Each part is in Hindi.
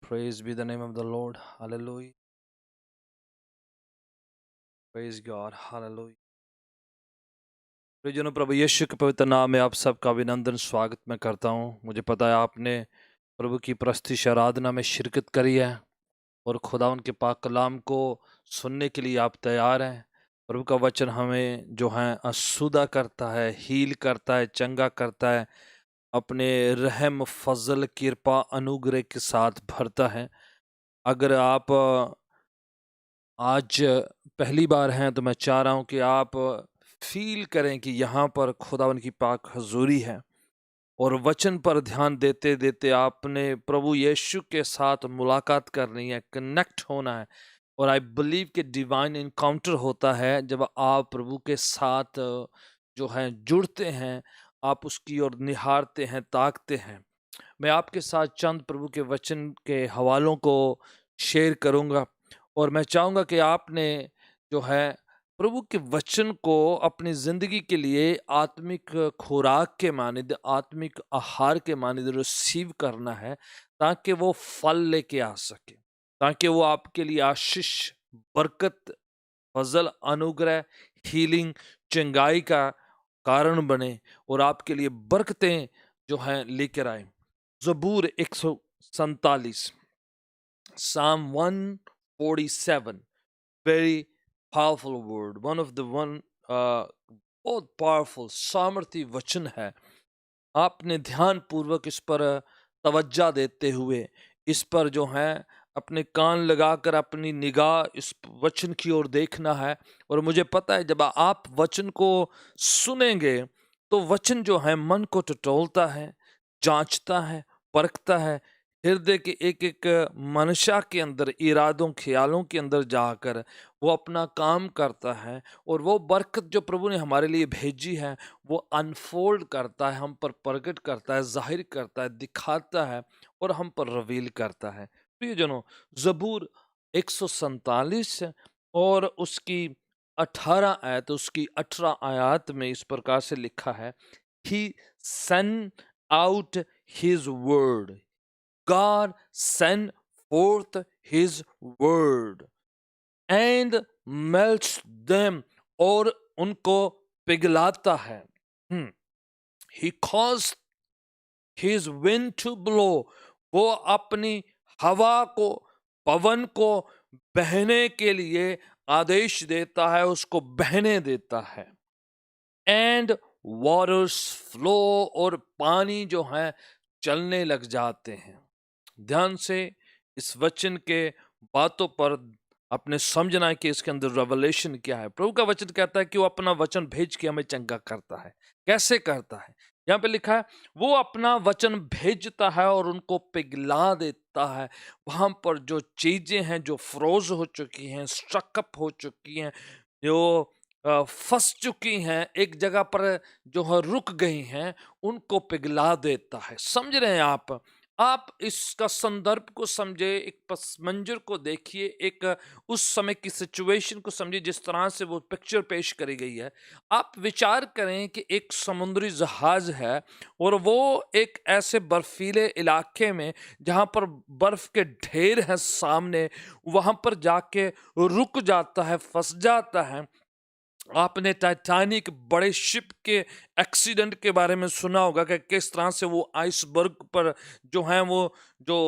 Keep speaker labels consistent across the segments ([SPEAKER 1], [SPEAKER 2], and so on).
[SPEAKER 1] Praise be the name of the Lord. Hallelujah. Praise God. Hallelujah. प्रियजनों, प्रभु यीशु के पवित्र नाम में आप सबका अभिनंदन स्वागत मैं करता हूँ। मुझे पता है आपने प्रभु की प्रस्तुति आराधना में शिरकत करी है और खुदा उनके पाक कलाम को सुनने के लिए आप तैयार हैं। प्रभु का वचन हमें जो है असुदा करता है, हील करता है, चंगा करता है, अपने रहम फजल कृपा अनुग्रह के साथ भरता है। अगर आप आज पहली बार हैं तो मैं चाह रहा हूं कि आप फील करें कि यहाँ पर खुदावन की पाक हजूरी है और वचन पर ध्यान देते देते आपने प्रभु यीशु के साथ मुलाकात करनी है, कनेक्ट होना है। और आई बिलीव कि डिवाइन इनकाउंटर होता है जब आप प्रभु के साथ जो है जुड़ते हैं, आप उसकी ओर निहारते हैं, ताकते हैं। मैं आपके साथ चंद प्रभु के वचन के हवालों को शेयर करूंगा और मैं चाहूंगा कि आपने जो है प्रभु के वचन को अपनी जिंदगी के लिए आत्मिक खुराक के मानिंद, आत्मिक आहार के मानिंद रिसीव करना है, ताकि वो फल लेके आ सके, ताकि वो आपके लिए आशीष, बरकत, फजल, अनुग्रह, हीलिंग, चंगाई का कारण बने और आपके लिए बरकतें जो हैं लेकर आए। जबूर 147, Psalm 147, very powerful word, one of the one बहुत पावरफुल सामर्थी वचन है। आपने ध्यान पूर्वक इस पर तवज्जो देते हुए इस पर जो है अपने कान लगाकर अपनी निगाह इस वचन की ओर देखना है। और मुझे पता है जब आप वचन को सुनेंगे तो वचन जो है मन को टटोलता है, जांचता है, परखता है, हृदय के एक एक मनशा के अंदर, इरादों ख्यालों के अंदर जाकर वो अपना काम करता है। और वो बरकत जो प्रभु ने हमारे लिए भेजी है वो अनफोल्ड करता है, हम पर प्रकट करता है, जाहिर करता है, दिखाता है और हम पर रिवील करता है। प्रियजनों, जबूर 147 और उसकी 18 आयत, उसकी 18 आयत में इस प्रकार से लिखा है, He sent out his word. God sent forth his word and melts them, और उनको पिघलाता है। He caused his wind to blow. वो अपनी हवा को, पवन को बहने के लिए आदेश देता है, उसको बहने देता है। एंड waters flow, और पानी जो है चलने लग जाते हैं। ध्यान से इस वचन के बातों पर अपने समझना है कि इसके अंदर रेवलेशन क्या है। प्रभु का वचन कहता है कि वो अपना वचन भेज के हमें चंगा करता है। कैसे करता है? यहाँ पे लिखा है वो अपना वचन भेजता है और उनको पिघला देता है। वहां पर जो चीजें हैं जो फ्रोज हो चुकी हैं, स्ट्रकअप हो चुकी हैं, जो फंस चुकी हैं, एक जगह पर जो है रुक गई हैं, उनको पिघला देता है। समझ रहे हैं आप इसका संदर्भ को समझे, एक पस मंजर को देखिए, एक उस समय की सिचुएशन को समझिए जिस तरह से वो पिक्चर पेश करी गई है। आप विचार करें कि एक समुद्री जहाज है और वो एक ऐसे बर्फीले इलाके में जहां पर बर्फ के ढेर हैं सामने, वहां पर जाके रुक जाता है, फंस जाता है। आपने टाइटैनिक बड़े शिप के एक्सीडेंट के बारे में सुना होगा कि किस तरह से वो आइसबर्ग पर जो है वो जो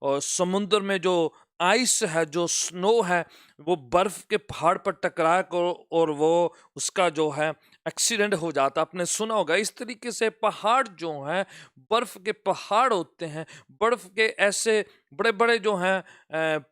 [SPEAKER 1] समुद्र में जो आइस है, जो स्नो है, वो बर्फ के पहाड़ पर टकरा कर और वो उसका जो है एक्सीडेंट हो जाता। आपने सुना होगा। इस तरीके से पहाड़ जो हैं, बर्फ के पहाड़ होते हैं, बर्फ के ऐसे बड़े बड़े जो हैं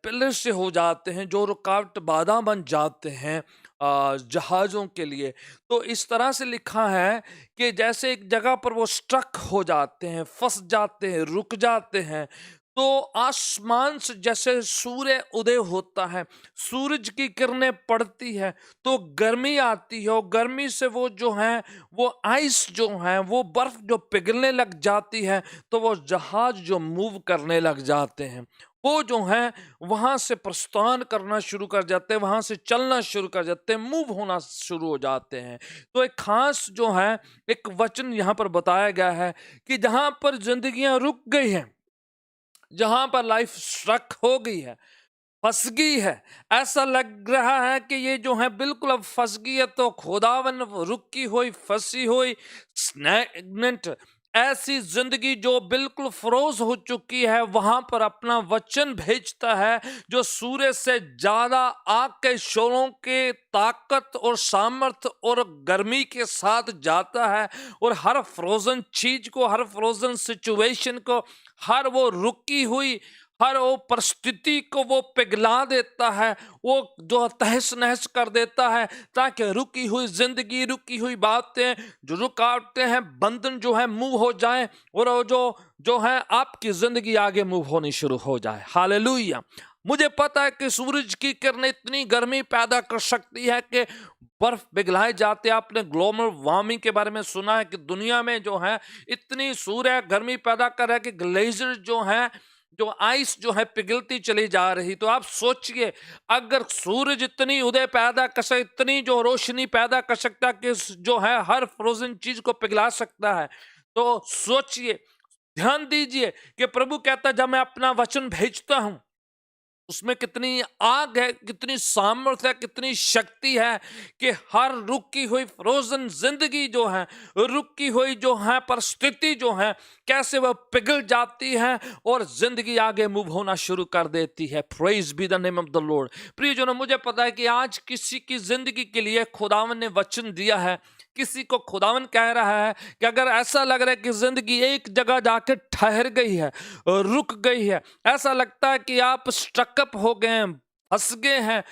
[SPEAKER 1] पिलर से हो जाते हैं जो रुकावट बाधा बन जाते हैं जहाज़ों के लिए। तो इस तरह से लिखा है कि जैसे एक जगह पर वो स्ट्रक हो जाते हैं, फँस जाते हैं, रुक जाते हैं, तो आसमान से जैसे सूर्य उदय होता है, सूरज की किरणें पड़ती है, तो गर्मी आती है और गर्मी से वो जो है, वो आइस जो है, वो बर्फ जो पिघलने लग जाती है, तो वो जहाज जो मूव करने लग जाते हैं। वो जो हैं वहाँ से प्रस्थान करना शुरू कर जाते हैं, वहाँ से चलना शुरू कर जाते हैं, मूव होना शुरू हो जाते हैं। तो एक खास जो है एक वचन यहाँ पर बताया गया है कि जहाँ पर जिंदगियां रुक गई हैं, जहां पर लाइफ स्ट्रक हो गई है, फंस गई है, ऐसा लग रहा है कि ये जो है बिल्कुल अब फंस गई है, तो खुदावन रुकी हुई, फंसी हुई, स्टैग्नेंट ऐसी जिंदगी जो बिल्कुल फ्रोज हो चुकी है, वहां पर अपना वचन भेजता है जो सूर्य से ज्यादा आग के शोलों के ताकत और सामर्थ और गर्मी के साथ जाता है, और हर फ्रोजन चीज को, हर फ्रोजन सिचुएशन को, हर वो रुकी हुई, हर वो परिस्थिति को वो पिघला देता है, वो जो तहस नहस कर देता है, ताकि रुकी हुई जिंदगी, रुकी हुई बातें, जो रुकावटें हैं, बंधन जो है मूव हो जाए, और वो जो जो है आपकी जिंदगी आगे मूव होनी शुरू हो जाए। हालेलुया। मुझे पता है कि सूरज की किरणें इतनी गर्मी पैदा कर सकती है कि बर्फ पिघलाए जाते हैं। आपने ग्लोबल वार्मिंग के बारे में सुना है कि दुनिया में जो है इतनी सूर्य गर्मी पैदा कर रहा है कि ग्लेशियर जो है, जो आइस जो है पिघलती चली जा रही। तो आप सोचिए, अगर सूरज इतनी उदय पैदा कर सकता, इतनी जो रोशनी पैदा कर सकता कि जो है हर फ्रोजन चीज को पिघला सकता है, तो सोचिए, ध्यान दीजिए कि प्रभु कहता है जब मैं अपना वचन भेजता हूं, उसमें कितनी आग है, कितनी सामर्थ्य है, कितनी शक्ति है कि हर रुकी हुई फ्रोजन जिंदगी जो है, रुकी हुई जो है परिस्थिति जो है, कैसे वह पिघल जाती है और जिंदगी आगे मूव होना शुरू कर देती है। Praise be the name of the Lord. प्रियजनों, मुझे पता है कि आज किसी की जिंदगी के लिए खुदावन ने वचन दिया है। किसी को खुदावन कह रहा है कि अगर ऐसा लग रहा है कि जिंदगी एक जगह जाके ठहर गई है, रुक गई है, ऐसा लगता है कि आप स्ट्रकअप हो गए हैं, फंस गए हैं,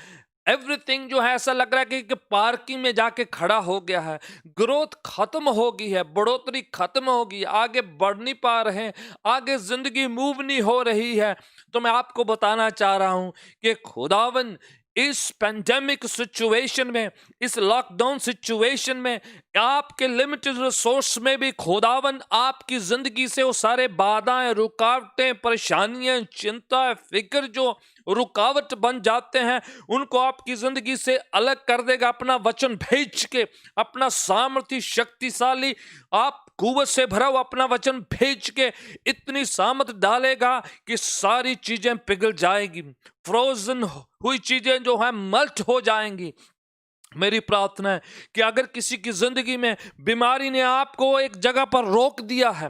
[SPEAKER 1] एवरीथिंग जो है ऐसा लग रहा है कि पार्किंग में जाके खड़ा हो गया है, ग्रोथ खत्म हो गई है, बढ़ोतरी खत्म हो गई, आगे बढ़ नहीं पा रहे हैं, आगे जिंदगी मूव नहीं हो रही है, तो मैं आपको बताना चाह रहा हूं कि खुदावन इस पेंडेमिक सिचुएशन में, इस लॉकडाउन सिचुएशन में, आपके लिमिटेड रिसोर्स में भी खुदावन आपकी जिंदगी से वो सारे बाधाएं, रुकावटें, परेशानियां, चिंता, फिक्र जो रुकावट बन जाते हैं, उनको आपकी जिंदगी से अलग कर देगा। अपना वचन भेज के, अपना सामर्थ्य, शक्तिशाली, आप कुव्वत से भरा हुआ अपना वचन भेज के इतनी सामर्थ डालेगा कि सारी चीजें पिघल जाएंगी, फ्रोजन हुई चीजें जो है मल्ट हो जाएंगी। मेरी प्रार्थना है कि अगर किसी की जिंदगी में बीमारी ने आपको एक जगह पर रोक दिया है,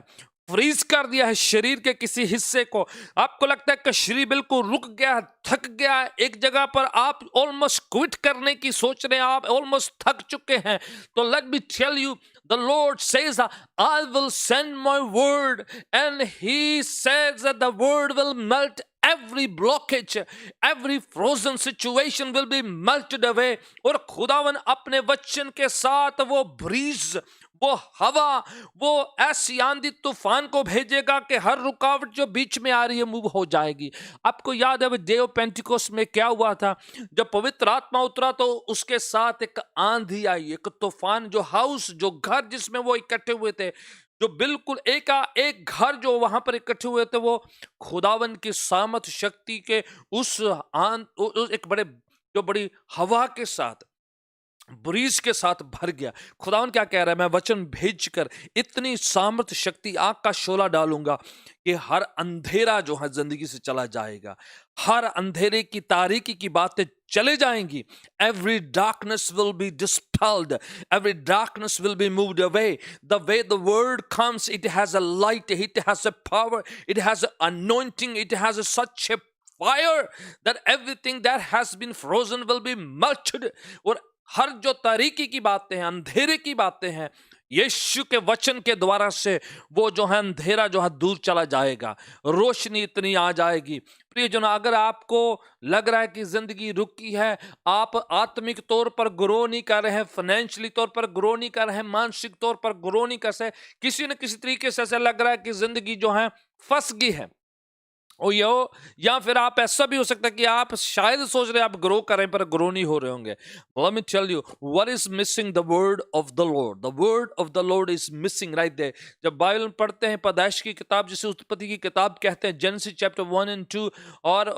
[SPEAKER 1] फ्रीज कर दिया है शरीर के किसी हिस्से को, आपको लगता है कि शरीर बिल्कुल रुक गया है, थक गया है, एक जगह पर आप ऑलमोस्ट क्विट करने की सोच रहे हैं, आप ऑलमोस्ट थक चुके हैं, तो let me tell you, the Lord says I will send my word, and he says that the word will melt every blockage, every frozen situation will be melted away। और खुदावन अपने वचन के साथ वो ब्रीज, वो हवा, वो ऐसी आंधी तूफान को भेजेगा कि हर रुकावट जो बीच में आ रही है मूव हो जाएगी। आपको याद है वो डे ऑफ पेंटिकोस्ट में क्या हुआ था? जब पवित्र आत्मा उतरा तो उसके साथ एक आंधी आई, एक तूफान, जो हाउस, जो घर जिसमें वो इकट्ठे हुए थे, जो बिल्कुल एक घर जो वहां पर इकट्ठे हुए थे, वो खुदावन की सामर्थ शक्ति के उस एक बड़ी हवा के साथ, ब्रीज के साथ भर गया। खुदावन क्या कह रहा है? मैं वचन भेजकर इतनी सामर्थ शक्ति, आग का शोला डालूंगा कि हर अंधेरा जो है जिंदगी से चला जाएगा, हर अंधेरे की, तारीकी की बातें चले जाएंगी। Every darkness will be dispelled, every darkness will be moved away। The way the word comes, it has a light, it has a power, it has an anointing, it has such a fire that everything that has been frozen will be melted। और हर जो तारीकी की बातें हैं, अंधेरे की बातें हैं, यीशु के वचन के द्वारा से वो जो है अंधेरा जो है दूर चला जाएगा, रोशनी इतनी आ जाएगी। प्रियजनों, अगर आपको लग रहा है कि जिंदगी रुकी है, आप आत्मिक तौर पर ग्रो नहीं कर रहे हैं, फाइनेंशियली तौर पर ग्रो नहीं कर रहे हैं, मानसिक तौर पर ग्रो नहीं कर रहे, किसी न किसी तरीके से ऐसा लग रहा है कि जिंदगी जो है फंस गई है, या फिर आप ऐसा भी हो सकता है कि आप शायद सोच रहे हैं आप ग्रो कर रहे हैं पर ग्रो नहीं हो रहे होंगे। Let me tell you what is missing, the word of the Lord। The word of the Lord is missing right there। जब बाइबल में पढ़ते हैं, पैदाइश की किताब जिसे उत्पत्ति की किताब कहते हैं, जेनेसिस चैप्टर 1 and 2, और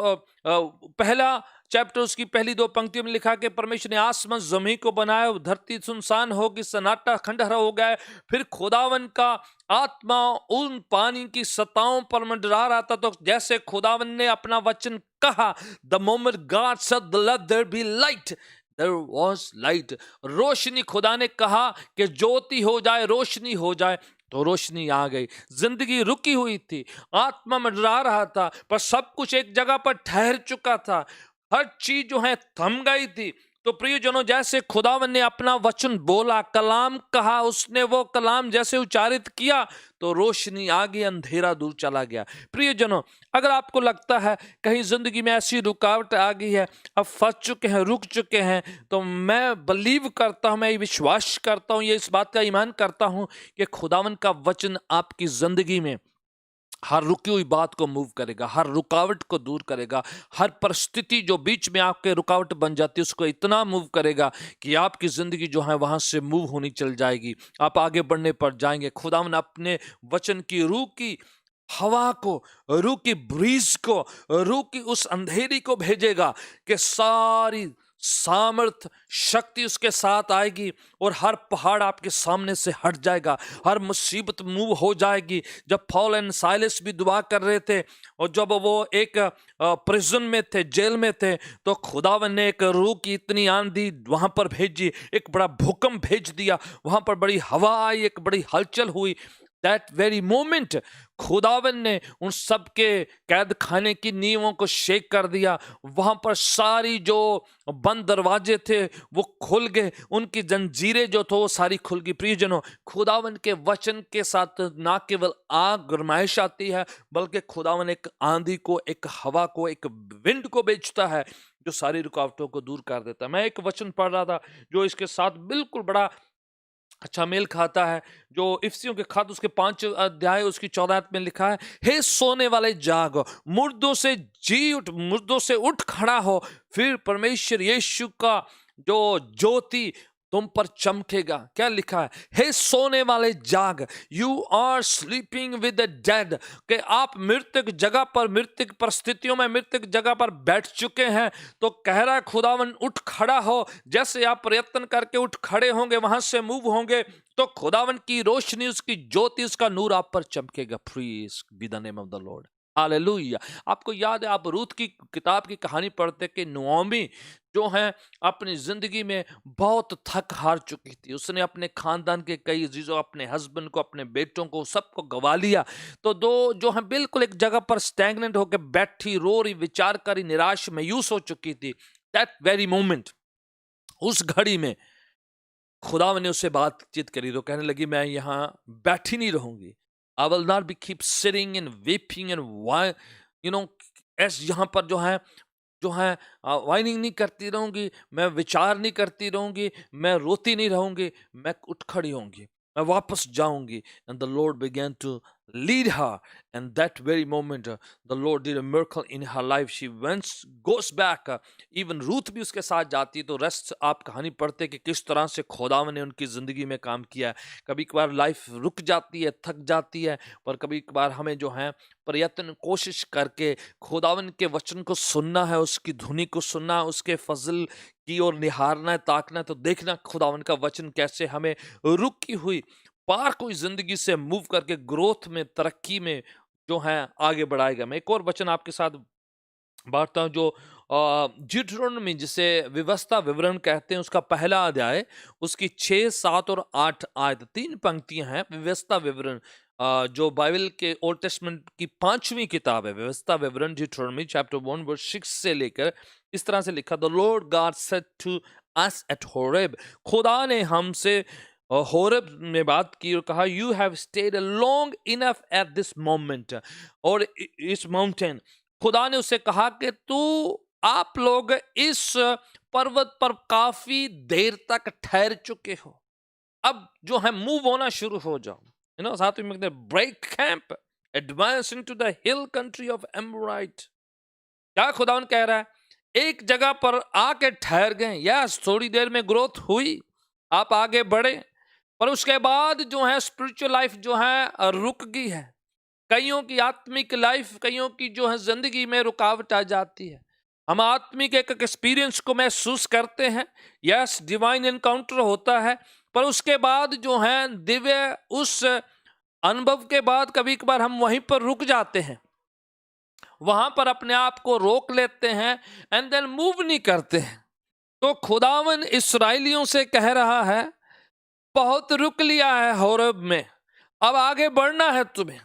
[SPEAKER 1] पहला चैप्टर उसकी पहली 2 पंक्तियों में लिखा कि परमेश्वर ने आसमान जमीन को बनाया, धरती सुनसान होगी, सन्नाटा खंडहर हो गया। फिर खुदावन का आत्मा उन पानी की सतहों पर मंडरा रहा था। तो जैसे खुदावन ने अपना वचन कहा, the moment God said let there be light, there was light. रोशनी, खुदा ने कहा कि ज्योति हो जाए, रोशनी हो जाए, तो रोशनी आ गई। जिंदगी रुकी हुई थी, आत्मा मंडरा रहा था, पर सब कुछ एक जगह पर ठहर चुका था, हर चीज जो है थम गई थी। तो प्रियजनों, जैसे खुदावन ने अपना वचन बोला, कलाम कहा, उसने वो कलाम जैसे उच्चारित किया, तो रोशनी आ गई, अंधेरा दूर चला गया। प्रियजनों, अगर आपको लगता है कहीं जिंदगी में ऐसी रुकावट आ गई है, अब फंस चुके हैं, रुक चुके हैं, तो मैं बिलीव करता हूं, मैं विश्वास करता हूं, ये इस बात का ईमान करता हूं कि खुदावन का वचन आपकी जिंदगी में हर रुकी हुई बात को मूव करेगा, हर रुकावट को दूर करेगा, हर परिस्थिति जो बीच में आपके रुकावट बन जाती है उसको इतना मूव करेगा कि आपकी जिंदगी जो है वहां से मूव होनी चल जाएगी, आप आगे बढ़ने पर जाएंगे। खुदावन अपने वचन की रूह की हवा को, रूह की ब्रीज को, रूह की उस अंधेरी को भेजेगा कि सारी सामर्थ शक्ति उसके साथ आएगी और हर पहाड़ आपके सामने से हट जाएगा, हर मुसीबत मूव हो जाएगी। जब पॉल एंड साइलस भी दुआ कर रहे थे और जब वो एक प्रिजन में थे, जेल में थे, तो खुदावन ने एक रूह की इतनी आंधी वहां पर भेजी, एक बड़ा भूकंप भेज दिया, वहां पर बड़ी हवा आई, एक बड़ी हलचल हुई। दैट वेरी मोमेंट खुदावन ने उन सब के कैद खाने की नींवों को शेक कर दिया, वहां पर सारी जो बंद दरवाजे थे वो खुल गए, उनकी जंजीरें जो थो वो सारी खुल गई। प्रियजनों, खुदावन के वचन के साथ ना केवल आग गरमाइश आती है, बल्कि खुदावन एक आंधी को, एक हवा को, एक विंड को भेजता है जो सारी रुकावटों को दूर कर देता है। मैं एक वचन पढ़ रहा था जो इसके साथ बिल्कुल बड़ा अच्छा मेल खाता है, जो इफिसियों के खत उसके 5 अध्याय उसकी 14 आयत में लिखा है, हे सोने वाले जागो, मुर्दों से जी उठ, मुर्दों से उठ खड़ा हो, फिर परमेश्वर यीशु का जो ज्योति तुम पर चमकेगा। क्या लिखा है? हे सोने वाले जाग, you are sleeping with the dead, कि आप मृतक जगह पर, मृतक परिस्थितियों में, मृतक जगह पर बैठ चुके हैं। तो कह रहा है खुदावन उठ खड़ा हो, जैसे आप प्रयत्न करके उठ खड़े होंगे, वहां से मूव होंगे, तो खुदावन की रोशनी, उसकी ज्योति, उसका नूर आप पर चमकेगा। Praise be the name of the Lord, hallelujah. आपको याद है, आप रूत की किताब की कहानी पढ़ते कि नोआमी जो है अपनी जिंदगी में बहुत थक हार चुकी थी, उसने अपने खानदान के कई अजीजों, अपने हस्बैंड को, अपने बेटों को, सबको गवा लिया। तो दो जो है बिल्कुल एक जगह पर स्टैग्नेंट होकर बैठी, रो रही, विचार करी, निराश, मायूस हो चुकी थी। दैट वेरी मोमेंट, उस घड़ी में खुदा ने उससे बातचीत करी, तो कहने लगी मैं यहाँ बैठी नहीं रहूंगी, I will not be keep sitting and weeping and why, you know, ऐस यहाँ पर जो है वाइनिंग नहीं करती रहूंगी, मैं विचार नहीं करती रहूंगी, मैं रोती नहीं रहूंगी, मैं उठ खड़ी होंगी, मैं वापस जाऊंगी। And the Lord began to lead her, and that very moment the Lord did a miracle in her life. She goes back, even Ruth भी उसके साथ जाती है। तो रेस्ट आप कहानी पढ़ते कि किस तरह से खुदावन ने उनकी जिंदगी में काम किया है। कभी कभार लाइफ रुक जाती है, थक जाती है, पर कभी कभार हमें जो है प्रयत्न, कोशिश करके खुदावन के वचन को सुनना है, उसकी धुनी को सुनना, उसके फजल की ओर निहारना है, ताकना है, तो देखना खुदावन का वचन कैसे हमें रुकी हुई पार कोई जिंदगी से मूव करके ग्रोथ में, तरक्की में जो है आगे बढ़ाएगा। मैं एक और वचन आपके साथ बांटता हूं, जो ड्यूटेरोनोमी जिसे व्यवस्था विवरण कहते हैं, उसका पहला अध्याय, उसकी 6, 7 और 8 आयत, 3 पंक्तियां हैं। व्यवस्था विवरण जो बाइबल के ओल्ड टेस्टमेंट की 5वीं किताब है, व्यवस्था विवरण, ड्यूटेरोनोमी चैप्टर 1 वर्स 6 से लेकर इस तरह से लिखा, the Lord God said to us at Horeb, खुदा ने हमसे होरेब में बात की और कहा, you have stayed long enough at this moment, और इस माउंटेन, खुदा ने उससे कहा कि तू, आप लोग इस पर्वत पर काफी देर तक ठहर चुके हो, अब जो है मूव होना शुरू हो जाओ। साथ में break camp, advance into the hill country of Amorite. क्या खुदा कह रहा है? एक जगह पर आके ठहर गए, यस, थोड़ी देर में ग्रोथ हुई, आप आगे बढ़े, पर उसके बाद जो है स्पिरिचुअल लाइफ जो है रुक गई है। कईयों की आत्मिक लाइफ, कईयों की जो है जिंदगी में रुकावट आ जाती है। हम आत्मिक एक एक्सपीरियंस को महसूस करते हैं, यस डिवाइन एनकाउंटर होता है, पर उसके बाद जो है दिव्य उस अनुभव के बाद कभी कभार हम वहीं पर रुक जाते हैं, वहां पर अपने आप को रोक लेते हैं एंड देन मूव नहीं करते हैं। तो खुदावन इस्राएलियों से कह रहा है, बहुत रुक लिया है होरेब में, अब आगे बढ़ना है तुम्हें।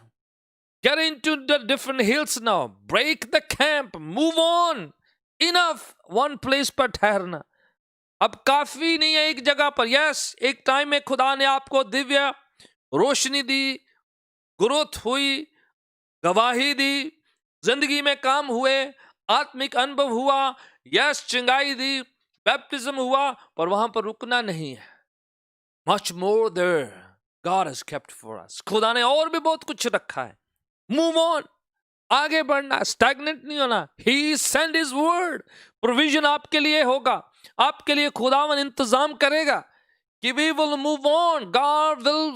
[SPEAKER 1] Get into the different hills now, break the camp, move on, enough one place पर ठहरना, अब काफी नहीं है एक जगह पर। यस एक टाइम में खुदा ने आपको दिव्य रोशनी दी, ग्रोथ हुई, गवाही दी, जिंदगी में काम हुए, आत्मिक अनुभव हुआ, यस चिंगाई दी, बैप्टिज्म हुआ, पर वहां पर रुकना नहीं है। Much more there God has kept for us, खुदा ने और भी बहुत कुछ रखा है। मूव ऑन, आगे बढ़ना, स्टैग्नेंट नहीं होना। He send his word, provision आपके लिए होगा, आपके लिए खुदावन इंतजाम करेगा कि we will move on. God will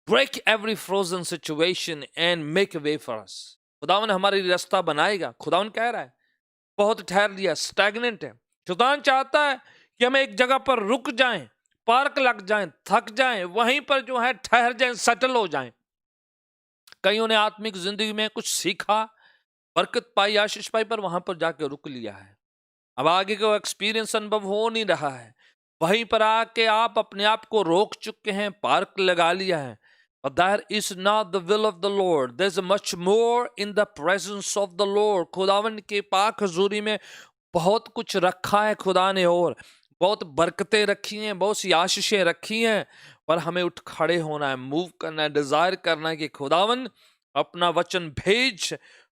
[SPEAKER 1] break every frozen situation and make a way for us. खुदावन हमारे लिए रास्ता बनाएगा। खुदावन कह रहा है बहुत ठहर लिया, स्टैग्नेंट है। शैतान चाहता है कि हम एक जगह पर रुक जाएं, पार्क लग जाएं, थक जाएं, वहीं पर जो है ठहर जाएं, सेटल हो जाएं। कईयों ने आत्मिक जिंदगी में कुछ सीखा, बरकत पाई, आशीष पाई, पर वहां पर जाके रुक लिया है। अब आगे का एक्सपीरियंस अनुभव हो नहीं रहा है, वहीं पर आके आप अपने आप को रोक चुके हैं, पार्क लगा लिया है। But that is not the will of the Lord. There's much more in the presence of the Lord. खुदावन के पाक हजूरी में बहुत कुछ रखा है खुदा ने, और बहुत बरकतें रखी हैं, बहुत सी आशीषें रखी हैं, पर हमें उठ खड़े होना है, मूव करना है, डिजायर करना है कि खुदावन अपना वचन भेज,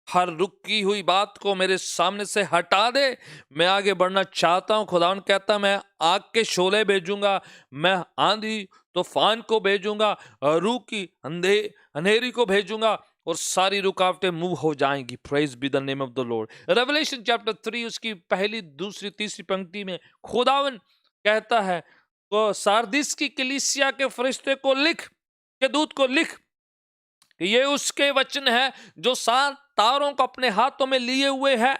[SPEAKER 1] हर रुकी हुई बात को मेरे सामने से हटा दे, मैं आगे बढ़ना चाहता हूं। खुदावन कहता मैं आग के शोले भेजूंगा, मैं आंधी तूफान को भेजूंगा, रू की अंधेरी को भेजूंगा, और सारी रुकावटें मूव हो जाएंगी। Praise be the name of the Lord. Revelation chapter 3 उसकी पहली, दूसरी, तीसरी पंक्ति में खुदावन कहता है तो सारदिस की कलीसिया के फरिश्ते को लिख, के दूत को लिख, ये उसके वचन है जो 7 तारों को अपने हाथों में लिए हुए है।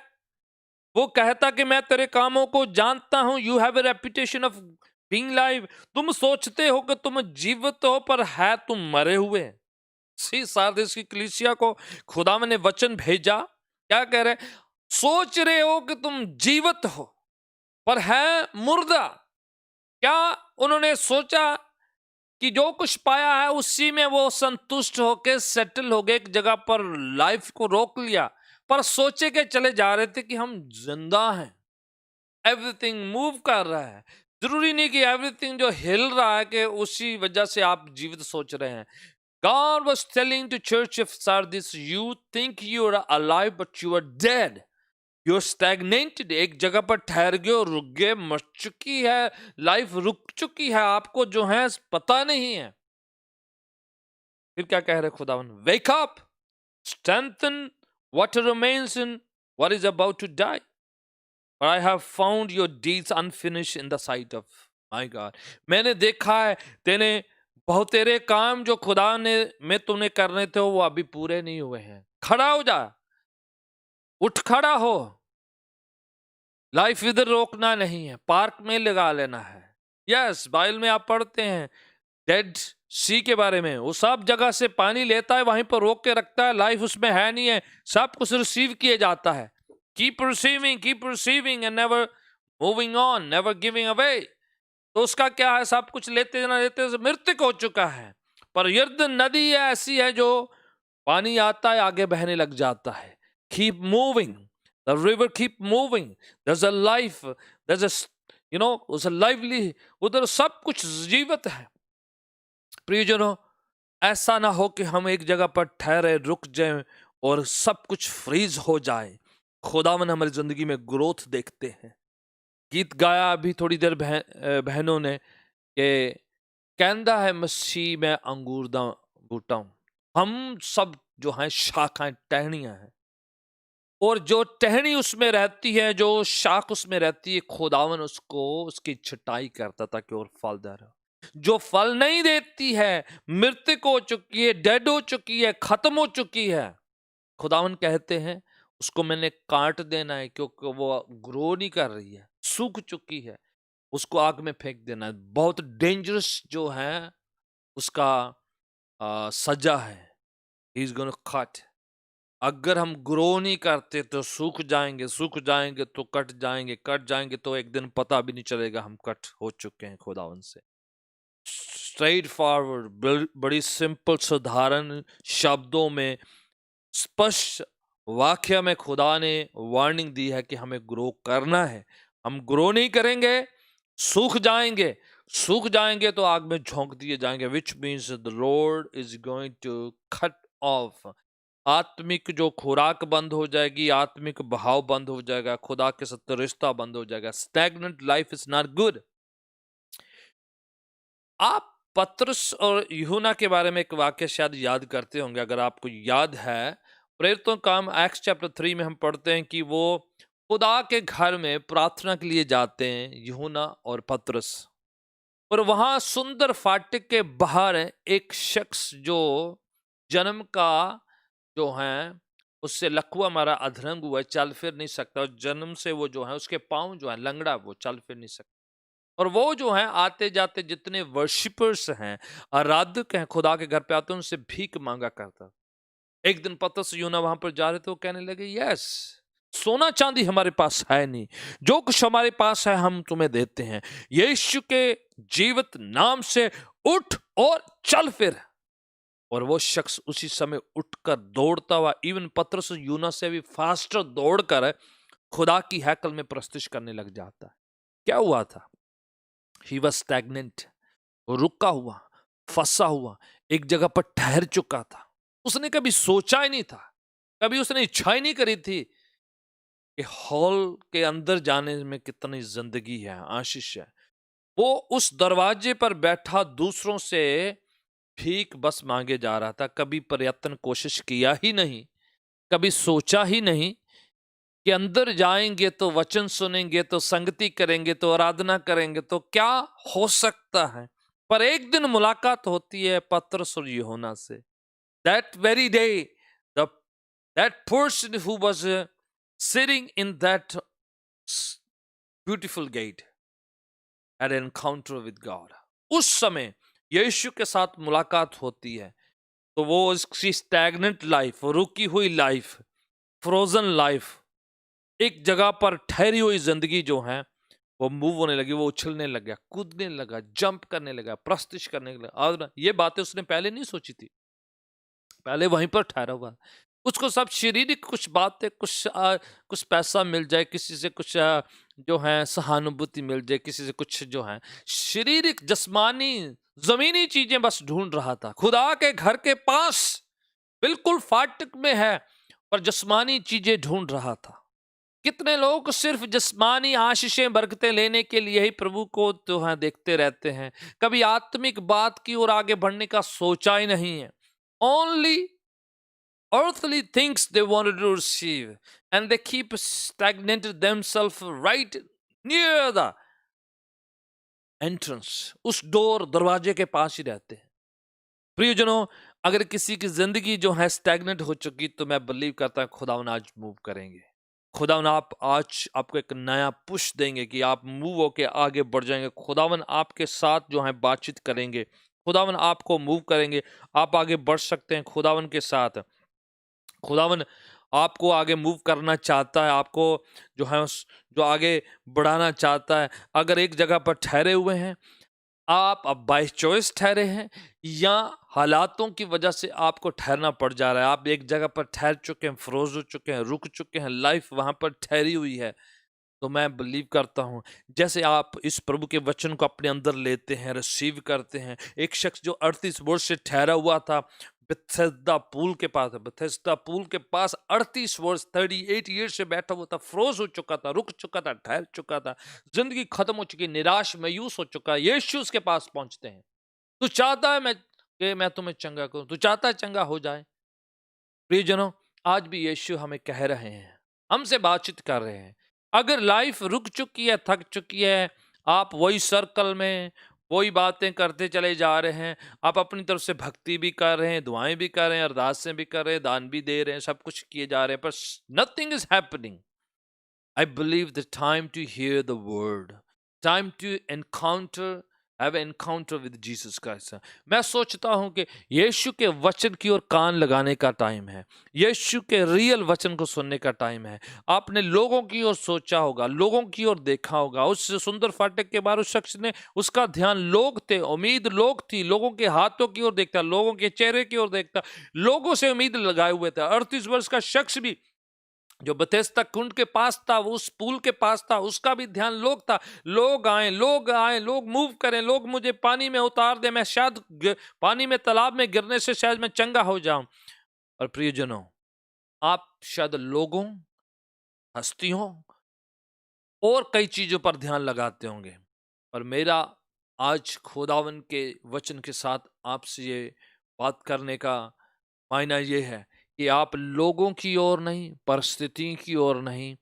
[SPEAKER 1] वो कहता कि मैं तेरे कामों को जानता हूं, you have a reputation of being live. तुम सोचते हो कि तुम जीवित हो, पर है तुम मरे हुए। सी सारदिस की कलीसिया को खुदावन ने वचन भेजा, क्या कह रहे? सोच रहे हो कि तुम जीवित हो, पर है मुर्दा। क्या उन्होंने सोचा कि जो कुछ पाया है उसी में वो संतुष्ट होके सेटल हो गए, एक जगह पर लाइफ को रोक लिया, पर सोचे के चले जा रहे थे कि हम जिंदा हैं, एवरीथिंग मूव कर रहा है। जरूरी नहीं कि एवरीथिंग जो हिल रहा है कि उसी वजह से आप जीवित सोच रहे हैं। God was telling the church of Sardis, you think you are alive but you are dead. You are stagnated. एक जगह पर ठहर गए और रुक गए, मर चुकी है लाइफ, रुक चुकी है, आपको जो है पता नहीं है। फिर क्या कह रहे खुदावन? Wake up, strengthen what remains in what is about to die. For I have found your deeds unfinished in the sight of my God. मैंने देखा है तेने बहुत तेरे काम जो खुदा ने में तुमने करने थे वो अभी पूरे नहीं हुए हैं। खड़ा हो जा, उठ खड़ा हो। लाइफ इधर रोकना नहीं है, पार्क में लगा लेना है। यस बाइबल में आप पढ़ते हैं डेड सी के बारे में, वो सब जगह से पानी लेता है, वहीं पर रोक के रखता है, लाइफ उसमें है नहीं है, सब कुछ रिसीव किए जाता है। Keep receiving end never moving on, never giving away. तो उसका क्या है? सब कुछ लेते ना लेते मृत्यु हो चुका है। पर यर्दन नदी ऐसी है जो पानी आता है आगे बहने लग जाता है। Keep moving, the river keep moving, there's a life, there's a lively, उधर सब कुछ जीवित है। प्रियजनों, ऐसा ना हो कि हम एक जगह पर ठहरे, रुक जाएं और सब कुछ फ्रीज हो जाए। खुदावन हमारी जिंदगी में ग्रोथ देखते हैं। गीत गाया अभी थोड़ी देर बहनों ने कि कहता है मसीह में अंगूर दा बूटा हूं। हम सब जो हैं शाखाएं, टहनियां हैं, और जो टहनी उसमें रहती है, जो शाख उसमें रहती है, खुदावन उसको उसकी छटाई करता था कि और फलदार हो। जो फल नहीं देती है, मृतक हो चुकी है, डेड हो चुकी है, खत्म हो चुकी है, खुदावन कहते हैं उसको मैंने काट देना है क्योंकि वो ग्रो नहीं कर रही है, सूख चुकी है, उसको आग में फेंक देना है। बहुत डेंजरस जो है उसका सजा है। He is gonna cut. अगर हम ग्रो नहीं करते तो सूख जाएंगे, सूख जाएंगे तो कट जाएंगे, कट जाएंगे तो एक दिन पता भी नहीं चलेगा हम कट हो चुके हैं खुदावन से। स्ट्रेट फॉरवर्ड, बड़ी सिंपल साधारण शब्दों में, स्पष्ट वाक्य में खुदा ने वार्निंग दी है कि हमें ग्रो करना है। हम ग्रो नहीं करेंगे, सूख जाएंगे, सूख जाएंगे तो आग में झोंक दिए जाएंगे, which means the Lord is going to cut off. आत्मिक जो खुराक बंद हो जाएगी, आत्मिक बहाव बंद हो जाएगा, खुदा के साथ रिश्ता बंद हो जाएगा। Stagnant life is not good. आप पतरस और यूहन्ना के बारे में एक वाक्य शायद याद करते होंगे। अगर आपको याद है, प्रेरितों का काम एक्ट्स चैप्टर 3 में हम पढ़ते हैं कि वो खुदा के घर में प्रार्थना के लिए जाते हैं, यूहन्ना और पतरस। और वहां सुंदर फाटक के बाहर एक शख्स जो जन्म का जो है उससे लकवा मारा, अधरंग हुआ है, चल फिर नहीं सकता, और जन्म से वो जो है उसके पांव जो है लंगड़ा, वो चल फिर नहीं सकता। और वो जो है आते जाते जितने वर्शिपर्स हैं, आराधक हैं, खुदा के घर पे आते हैं, उनसे भीख मांगा करता। एक दिन पतरस यूहन्ना वहां पर जा रहे थे, वो कहने लगे, यस, सोना चांदी हमारे पास है नहीं, जो कुछ हमारे पास है हम तुम्हें देते हैं, यीशु के जीवित नाम से उठ और चल फिर। और वो शख्स उसी समय उठकर दौड़ता हुआ, इवन पतरस यूहन्ना से भी फास्टर दौड़कर खुदा की हैकल में प्रस्तुत करने लग जाता है। क्या हुआ था? ही वॉज स्टैग्नेंट, रुका हुआ, फंसा हुआ, एक जगह पर ठहर चुका था। उसने कभी सोचा ही नहीं था, कभी उसने इच्छा ही नहीं करी थी कि हॉल के अंदर जाने में कितनी जिंदगी है, आशीष है। वो उस दरवाजे पर बैठा दूसरों से भीख बस मांगे जा रहा था। कभी प्रयत्न कोशिश किया ही नहीं, कभी सोचा ही नहीं कि अंदर जाएंगे तो वचन सुनेंगे, तो संगति करेंगे, तो आराधना करेंगे, तो क्या हो सकता है। पर एक दिन मुलाकात होती है पतरस और यूहन्ना से। That very day the that person who was sitting in that beautiful gate had an encounter with God. उस समय यीशु के साथ मुलाकात होती है। तो वो इसकी स्टैग्नेंट लाइफ, रुकी हुई लाइफ, फ्रोजन लाइफ, एक जगह पर ठहरी हुई जिंदगी जो है वो मूव होने लगी, वो उछलने लगा, कूदने लगा, जंप करने लगा, प्रस्तिश करने लगा। और ये बातें उसने पहले नहीं सोची थी, पहले वहीं पर ठहरा हुआ। उसको सब शारीरिक कुछ बातें, कुछ पैसा मिल जाए, किसी से कुछ जो है सहानुभूति मिल जाए, किसी से कुछ जो है शारीरिक जस्मानी जमीनी चीजें बस ढूंढ रहा था। खुदा के घर के पास बिल्कुल फाटक में है, पर जस्मानी चीजें ढूंढ रहा था। कितने लोग सिर्फ जिस्मानी आशीषें बरकतें लेने के लिए ही प्रभु को तो है देखते रहते हैं, कभी आत्मिक बात की ओर आगे बढ़ने का सोचा ही नहीं है। Only earthly things they wanted to receive, and they keep stagnated themselves right near the entrance, उस डोर, दरवाजे के पास ही रहते हैं। प्रियजनों, अगर किसी की जिंदगी जो है स्टैग्नेंट हो चुकी, तो मैं बिलीव करता हूं खुदावन आज मूव करेंगे। खुदावन आप आज आपको एक नया पुश देंगे कि आप मूव होके आगे बढ़ जाएंगे। खुदावन आपके साथ जो है बातचीत करेंगे, खुदावन आपको मूव करेंगे, आप आगे बढ़ सकते हैं खुदावन के साथ। खुदावन आपको आगे मूव करना चाहता है, आपको जो है जो आगे बढ़ाना चाहता है। अगर एक जगह पर ठहरे हुए हैं, आप अब बाय चॉइस ठहरे हैं या हालातों की वजह से आपको ठहरना पड़ जा रहा है, आप एक जगह पर ठहर चुके हैं, फ्रोज हो चुके हैं, रुक चुके हैं, लाइफ वहां पर ठहरी हुई है, तो मैं बिलीव करता हूं जैसे आप इस प्रभु के वचन को अपने अंदर लेते हैं, रिसीव करते हैं। एक शख्स जो 38 वर्ष से ठहरा हुआ था बेथेस्दा पूल के पास, बेथेस्दा पूल के पास 38 वर्ष 38 ईयर्स से बैठा हुआ था, फ्रोज हो चुका था, रुक चुका था, ठहर चुका था, जिंदगी खत्म हो चुकी, निराश मायूस हो चुका है। यीशु उसके पास पहुंचते हैं। तू चाहता है मैं तुम्हें चंगा करूं, तू चाहता है चंगा हो जाए। प्रियजनों, आज भी यीशु हमें कह रहे हैं, हमसे बातचीत कर रहे हैं। अगर लाइफ रुक चुकी है, थक चुकी है, आप वही सर्कल में, वही बातें करते चले जा रहे हैं। आप अपनी तरफ से भक्ति भी कर रहे हैं, दुआएं भी कर रहे हैं, अरदासें भी कर रहे हैं, दान भी दे रहे हैं, सब कुछ किए जा रहे हैं, पर nothing is happening. I believe the time to hear the word, time to have an encounter with Jesus Christ. मैं सोचता हूं कि यीशु के वचन की ओर कान लगाने का टाइम है, यीशु के रियल वचन को सुनने का टाइम है। आपने लोगों की ओर सोचा होगा, लोगों की ओर देखा होगा। उस सुंदर फाटक के बाहर उस शख्स ने, उसका ध्यान लोग थे, उम्मीद लोग थी, लोगों के हाथों की ओर देखता, लोगों के चेहरे की ओर देखता, लोगों से उम्मीद लगाए हुए था। 38 वर्ष का शख्स भी जो बथेस्दा कुंड के पास था, वो उस पुल के पास था, उसका भी ध्यान लोग था। लोग आए, लोग आए, लोग मूव करें, लोग मुझे पानी में उतार दे, मैं शायद पानी में, तालाब में गिरने से शायद मैं चंगा हो जाऊं। और प्रियजनों, आप शायद लोगों, हस्तियों और कई चीजों पर ध्यान लगाते होंगे, पर मेरा आज खुदावन के वचन के साथ आपसे ये बात करने का मायना ये है कि आप लोगों की ओर नहीं, परिस्थिति की ओर नहीं,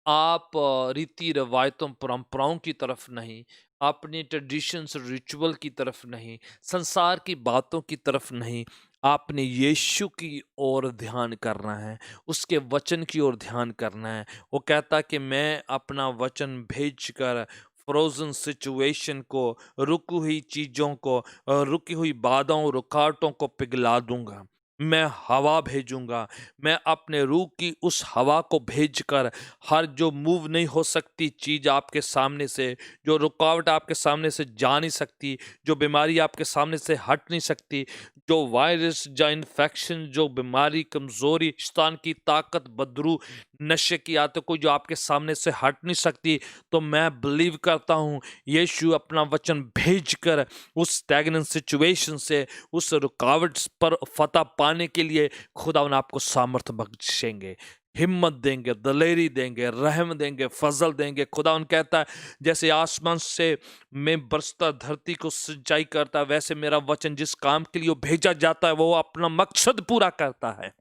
[SPEAKER 1] आप रीति रिवायतों, परंपराओं की तरफ नहीं, अपनी ट्रेडिशंस, रिचुअल की तरफ नहीं, संसार की बातों की तरफ नहीं, आपने यीशु की ओर ध्यान करना है, उसके वचन की ओर ध्यान करना है। वो कहता कि मैं अपना वचन भेजकर फ्रोजन सिचुएशन को, रुकी हुई चीजों को, रुकी हुई बाधाओं, रुकावटों को पिघला दूंगा। मैं हवा भेजूंगा, मैं अपने रूह की उस हवा को भेजकर हर जो मूव नहीं हो सकती चीज आपके सामने से, जो रुकावट आपके सामने से जा नहीं सकती, जो बीमारी आपके सामने से हट नहीं सकती, जो वायरस, जो इन्फेक्शन, जो बीमारी, कमजोरी, शैतान की ताकत, बदरू, नशे की आदत कोई जो आपके सामने से हट नहीं सकती, तो मैं बिलीव करता हूँ यीशु अपना वचन भेजकर उस स्टैग्नेंट सिचुएशन से, उस रुकावट पर फतह पाने के लिए खुदावन आपको सामर्थ बख्शेंगे, हिम्मत देंगे, दलेरी देंगे, रहम देंगे, फजल देंगे। खुदावन कहता है जैसे आसमान से में बरसता धरती को सिंचाई करता है, वैसे मेरा वचन जिस काम के लिए भेजा जाता है वो अपना मकसद पूरा करता है।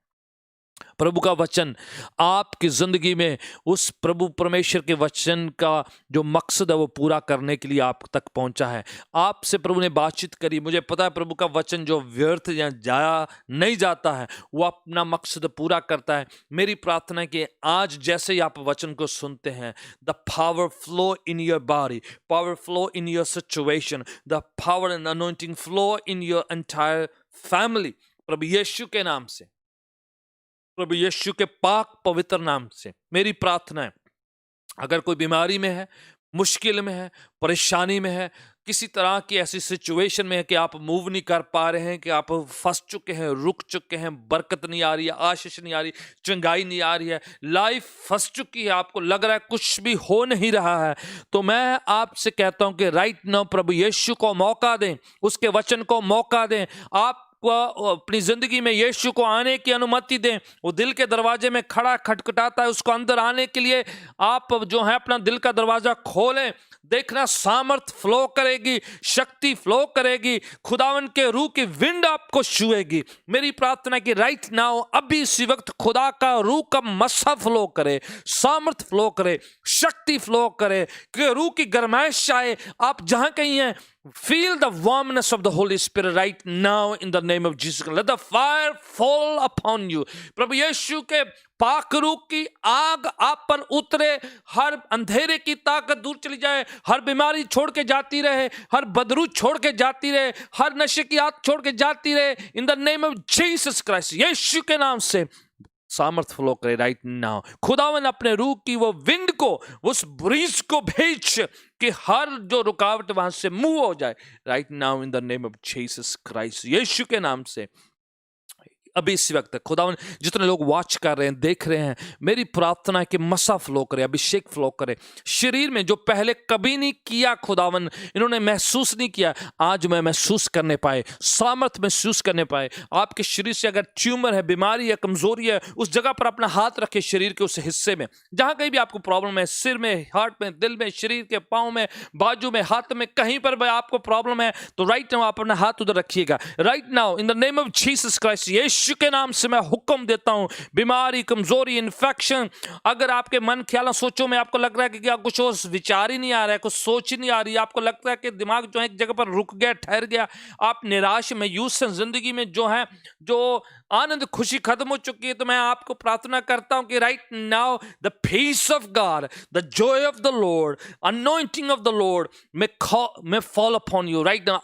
[SPEAKER 1] प्रभु का वचन आपकी जिंदगी में उस प्रभु परमेश्वर के वचन का जो मकसद है वो पूरा करने के लिए आप तक पहुंचा है। आपसे प्रभु ने बातचीत करी। मुझे पता है प्रभु का वचन जो व्यर्थ या जाया नहीं जाता है, वो अपना मकसद पूरा करता है। मेरी प्रार्थना है कि आज जैसे ही आप वचन को सुनते हैं, the power flow in your body, power flow in your situation, the power and anointing flow in your entire family. प्रभु यीशु के नाम से, प्रभु यीशु के पाक पवित्र नाम से मेरी प्रार्थना है, अगर कोई बीमारी में है, मुश्किल में है, परेशानी में है, किसी तरह की ऐसी सिचुएशन में है कि आप मूव नहीं कर पा रहे हैं, कि आप फंस चुके हैं, रुक चुके हैं, बरकत नहीं आ रही है, आशीष नहीं आ रही, चंगाई नहीं आ रही है, लाइफ फंस चुकी है, आपको लग रहा है कुछ भी हो नहीं रहा है, तो मैं आपसे कहता हूं कि राइट नाउ प्रभु यीशु को मौका दें, उसके वचन को मौका दें। आप अपनी जिंदगी में यीशु को आने की अनुमति दें। वो दिल के दरवाजे में खड़ा खटखटाता है, उसको अंदर आने के लिए आप जो है अपना दिल का दरवाजा खोलें। देखना सामर्थ फ्लो करेगी, शक्ति फ्लो करेगी, खुदावन के रूह की विंड आपको छुएगी। मेरी प्रार्थना है कि राइट नाउ अभी इसी वक्त खुदा का रूह का मसा फ्लो करे, सामर्थ फ्लो करे, शक्ति फ्लो करे, कि रूह की गरमाइश आए। आप जहां कहीं हैं, feel the warmness of the Holy Spirit right now in the name of Jesus. Let the fire fall upon you. प्रभु यीशु के पाक रूह की आग आप पर उतरे, हर अंधेरे की ताकत दूर चली जाए, हर बीमारी छोड़ के जाती रहे, हर बदरू छोड़ के जाती रहे, हर नशे की आग छोड़ के जाती रहे। In the name of Jesus Christ, Yeshu के नाम से सामर्थ फ्लो करे राइट नाउ। खुदावन अपने रूह की वो विंड को, उस ब्रीज को भेज कि हर जो रुकावट वहां से मूव हो जाए right now in the name of Jesus Christ, Yeshu के नाम से। अभी इसी वक्त खुदावन जितने लोग वॉच कर रहे हैं, देख रहे हैं, मेरी प्रार्थना है कि मसा फ्लो करे, अभिषेक फ्लो करे शरीर में, जो पहले कभी नहीं किया खुदावन, इन्होंने महसूस नहीं किया, आज मैं महसूस करने पाए, सामर्थ महसूस करने पाए। आपके शरीर से अगर ट्यूमर है, बीमारी है, कमजोरी है, उस जगह पर अपना हाथ रखे, शरीर के उस हिस्से में जहां कहीं भी आपको प्रॉब्लम है, सिर में, हार्ट में, दिल में, शरीर के पाँव में, बाजू में, हाथ में, कहीं पर भी आपको प्रॉब्लम है, तो राइट नाउ आप अपना हाथ उधर रखिएगा। Right now in the name of Jesus Christ, Yeshu के नाम से मैं हुक्म देता हूं, बीमारी, कमजोरी, इन्फेक्शन, अगर आपके मन, ख्यालों, सोचों में आपको लग रहा है कि क्या कुछ और विचार ही नहीं आ रहा है, कुछ सोच ही नहीं आ रही, आपको लगता है कि दिमाग जो है एक जगह पर रुक गया, ठहर गया, आप निराश, मायूस हैं, जिंदगी में जो है जो आनंद, खुशी खत्म हो चुकी है, तो मैं आपको प्रार्थना करता हूं कि right now the peace of God, the joy of the Lord, anointing of the Lord may fall upon you right now.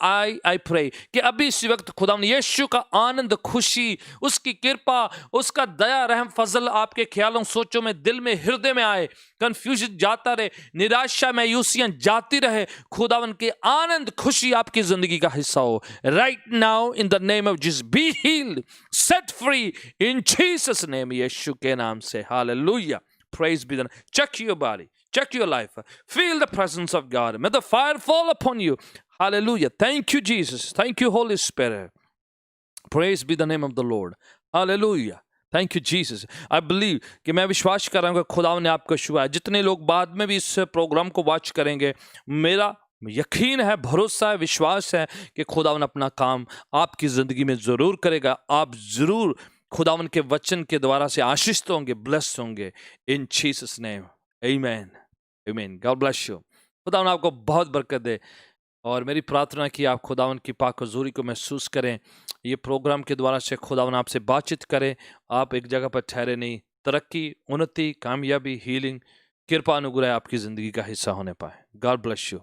[SPEAKER 1] I pray कि अभी इसी वक्त खुदा यीशु का आनंद, खुशी, उसकी कृपा, उसका दया, रहम, फजल आपके ख्यालों, सोचों में, दिल में, हृदय में आए, कंफ्यूजन जाता रहे, निराशा, मायूसियां जाती रहे, खुदावन के आनंद, खुशी आपकी जिंदगी का हिस्सा हो right now in the name of Jesus. Be healed, set free in Jesus name, Yeshu के नाम से. Hallelujah. Praise be the Lord. Check your body. Check your life. Feel the presence of God. May the fire fall upon you. Hallelujah. Thank you, Jesus. Thank you, Holy Spirit. Praise be the name of the Lord. Hallelujah. Thank you, Jesus. I believe कि मैं विश्वास कर रहा हूँ कि खुदा ने आपको छुआ है. जितने लोग बाद में भी इस प्रोग्राम को वॉच करेंगे, मेरा यकीन है, भरोसा है, विश्वास है कि खुदावन अपना काम आपकी जिंदगी में जरूर करेगा. आप जरूर खुदावन के वचन के द्वारा से आशीषित होंगे, ब्लेस्ड होंगे इन जीसस नेम. आमीन. आमीन. God bless you. खुदावन आपको बहुत बरकत दे. और मेरी प्रार्थना कि आप खुदावन की पाक हुजूरी को महसूस करें. ये प्रोग्राम के द्वारा से खुदावन आपसे बातचीत करें. आप एक जगह पर ठहरे नहीं. तरक्की, उन्नति, कामयाबी, हीलिंग, कृपा, अनुग्रह आपकी ज़िंदगी का हिस्सा होने पाए. God bless you.